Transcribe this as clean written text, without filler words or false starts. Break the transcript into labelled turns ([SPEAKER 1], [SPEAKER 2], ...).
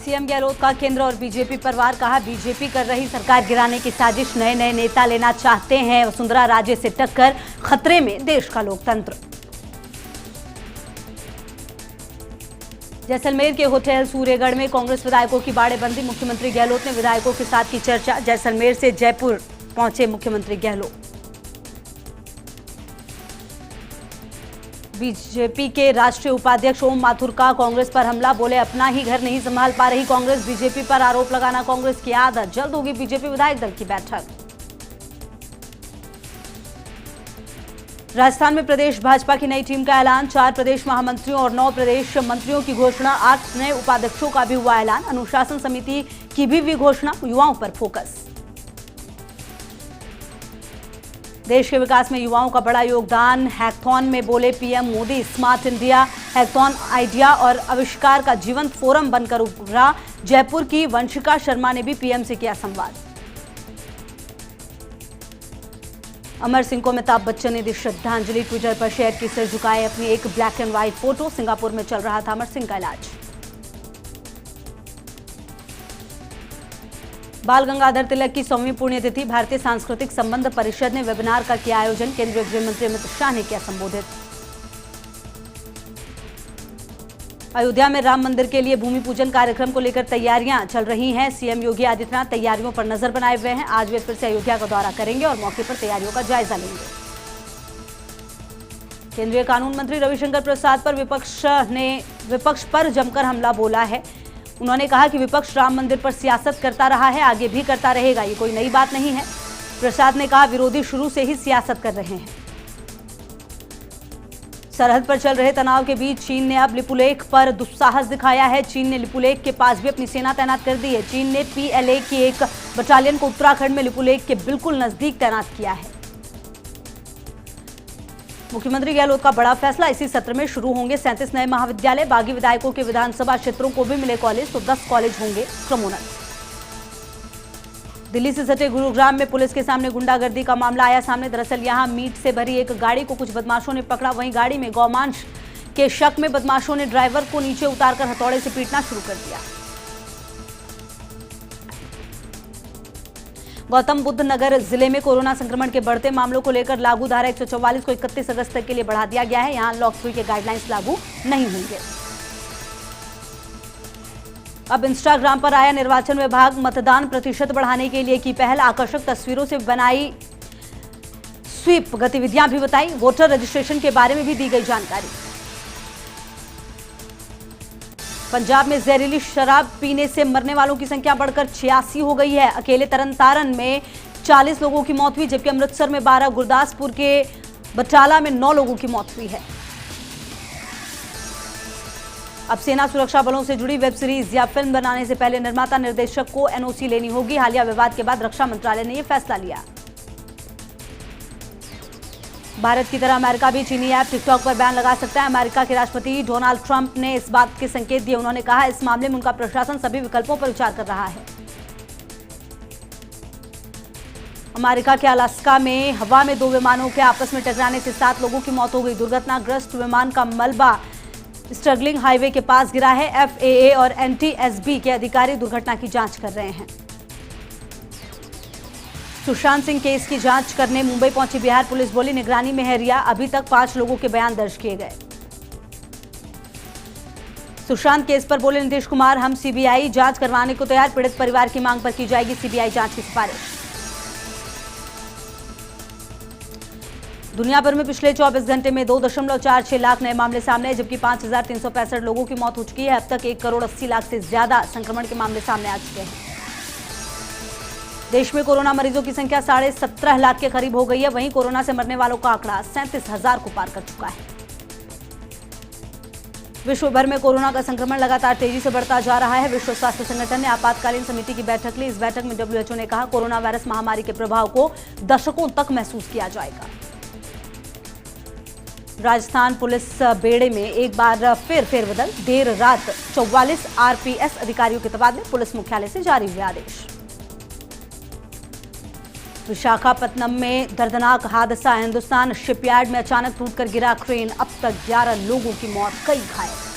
[SPEAKER 1] CM Gehlot का केंद्र और बीजेपी पर वार, कहा बीजेपी कर रही सरकार गिराने की साजिश, नए नए नेता लेना चाहते हैं वसुंधरा राजे से टक्कर, खतरे में देश का लोकतंत्र। जैसलमेर के होटल सूर्यगढ़ में कांग्रेस विधायकों की बाड़ेबंदी, मुख्यमंत्री गहलोत ने विधायकों के साथ की चर्चा। जैसलमेर से जयपुर पहुंचे मुख्यमंत्री गहलोत। बीजेपी के राष्ट्रीय उपाध्यक्ष ओम माथुर का कांग्रेस पर हमला, बोले अपना ही घर नहीं संभाल पा रही कांग्रेस, बीजेपी पर आरोप लगाना कांग्रेस की आदत, जल्द होगी बीजेपी विधायक दल की बैठक। राजस्थान में प्रदेश भाजपा की नई टीम का ऐलान, 4 प्रदेश महामंत्रियों और 9 प्रदेश मंत्रियों की घोषणा, 8 नए उपाध्यक्षों का भी हुआ ऐलान, अनुशासन समिति की भी हुई घोषणा, युवाओं पर फोकस। देश के विकास में युवाओं का बड़ा योगदान, हैकथॉन में बोले PM Modi, smart India hackathon idea और आविष्कार का जीवंत फोरम बनकर उभरा। जयपुर की वंशिका शर्मा ने भी पीएम से किया संवाद। अमर सिंह को अमिताभ बच्चन ने दी श्रद्धांजलि, ट्विटर पर शेयर की, सिर झुकाए अपनी एक black and white photo. Singapore में चल रहा था अमर सिंह का इलाज। बाल गंगाधर तिलक की 100वीं पुण्यतिथि, भारतीय सांस्कृतिक संबंध परिषद ने वेबिनार का किया आयोजन, केंद्रीय गृह मंत्री अमित शाह ने किया संबोधित। अयोध्या में राम मंदिर के लिए भूमि पूजन कार्यक्रम को लेकर तैयारियां चल रही हैं, सीएम योगी आदित्यनाथ तैयारियों पर नजर बनाए हुए हैं। आज वे फिर से अयोध्या का दौरा करेंगे और मौके पर तैयारियों का जायजा लेंगे। केंद्रीय कानून मंत्री रविशंकर प्रसाद पर विपक्ष पर जमकर हमला बोला है। उन्होंने कहा कि विपक्ष राम मंदिर पर सियासत करता रहा है, आगे भी करता रहेगा, ये कोई नई बात नहीं है। प्रसाद ने कहा विरोधी शुरू से ही सियासत कर रहे हैं। सरहद पर चल रहे तनाव के बीच चीन ने अब लिपुलेख पर दुस्साहस दिखाया है। चीन ने लिपुलेख के पास भी अपनी सेना तैनात कर दी है। चीन ने पीएलए की एक बटालियन को उत्तराखंड में लिपुलेख के बिल्कुल नजदीक तैनात किया है। मुख्यमंत्री गहलोत का बड़ा फैसला, इसी सत्र में शुरू होंगे 37 नए महाविद्यालय, बागी विधायकों के विधानसभा क्षेत्रों को भी मिले कॉलेज, तो 10 कॉलेज होंगे क्रमोन्नत। दिल्ली से सटे गुरुग्राम में पुलिस के सामने गुंडागर्दी का मामला आया सामने। दरअसल यहां मीट से भरी एक गाड़ी को कुछ बदमाशों ने पकड़ा, वहीं गाड़ी में गौमांस के शक में बदमाशों ने ड्राइवर को नीचे उतारकर हथौड़े से पीटना शुरू कर दिया। गौतम बुद्ध नगर जिले में कोरोना संक्रमण के बढ़ते मामलों को लेकर लागू धारा 144 को 31 अगस्त तक के लिए बढ़ा दिया गया है। यहां अनलॉक 3 के गाइडलाइंस लागू नहीं होंगे। अब इंस्टाग्राम पर आया निर्वाचन विभाग मतदान प्रतिशत बढ़ाने के लिए की पहल, आकर्षक तस्वीरों से बनाई स्वीप गतिविधियां भी बताई, वोटर रजिस्ट्रेशन के बारे में भी दी गई जानकारी। पंजाब में जहरीली शराब पीने से मरने वालों की संख्या बढ़कर 86 हो गई है। अकेले तरनतारन में 40 लोगों की मौत हुई, जबकि अमृतसर में 12, गुरदासपुर के बटाला में 9 लोगों की मौत हुई है। अब सेना सुरक्षा बलों से जुड़ी वेब सीरीज या फिल्म बनाने से पहले निर्माता निर्देशक को एनओसी लेनी होगी। हालिया विवाद के बाद रक्षा मंत्रालय ने यह फैसला लिया। भारत की तरह अमेरिका भी चीनी ऐप टिकटॉक पर बैन लगा सकता है। अमेरिका के राष्ट्रपति डोनाल्ड ट्रंप ने इस बात के संकेत दिए। उन्होंने कहा इस मामले में उनका प्रशासन सभी विकल्पों पर विचार कर रहा है। अमेरिका के अलास्का में हवा में 2 विमानों के आपस में टकराने से 7 लोगों की मौत हो गई। दुर्घटनाग्रस्त विमान का मलबा स्टर्लिंग हाईवे के पास गिरा है। एफएए और एनटीएसबी के अधिकारी दुर्घटना की जांच कर रहे हैं। सुशांत सिंह केस की जांच करने मुंबई पहुंची बिहार पुलिस, बोली निगरानी में है रिया, अभी तक 5 लोगों के बयान दर्ज किए गए। सुशांत केस पर बोले नीतीश कुमार, हम सीबीआई जांच करवाने को तैयार, पीड़ित परिवार की मांग पर की जाएगी सीबीआई जांच की सिफारिश। दुनिया भर में पिछले 24 घंटे में 2.46 लाख नए मामले सामने आए, जबकि 5,365 लोगों की मौत हो चुकी है। अब तक 1,80,00,000 से ज्यादा संक्रमण के मामले सामने आ चुके हैं। देश में कोरोना मरीजों की संख्या 17.5 लाख के करीब हो गई है। वहीं कोरोना से मरने वालों का आंकड़ा 37,000 को पार कर चुका है। विश्व भर में कोरोना का संक्रमण लगातार तेजी से बढ़ता जा रहा है। विश्व स्वास्थ्य संगठन ने आपातकालीन समिति की बैठक ली। इस बैठक में डब्ल्यूएचओ ने कहा कोरोना वायरस महामारी के प्रभाव को दशकों तक महसूस किया जाएगा। राजस्थान पुलिस बेड़े में एक बार फिर फेरबदल, देर रात 44 आरपीएस अधिकारियों के तबादले, पुलिस मुख्यालय से जारी हुए आदेश। विशाखापत्तनम में दर्दनाक हादसा, हिंदुस्तान शिपयार्ड में अचानक टूटकर गिरा क्रेन, अब तक 11 लोगों की मौत, कई घायल।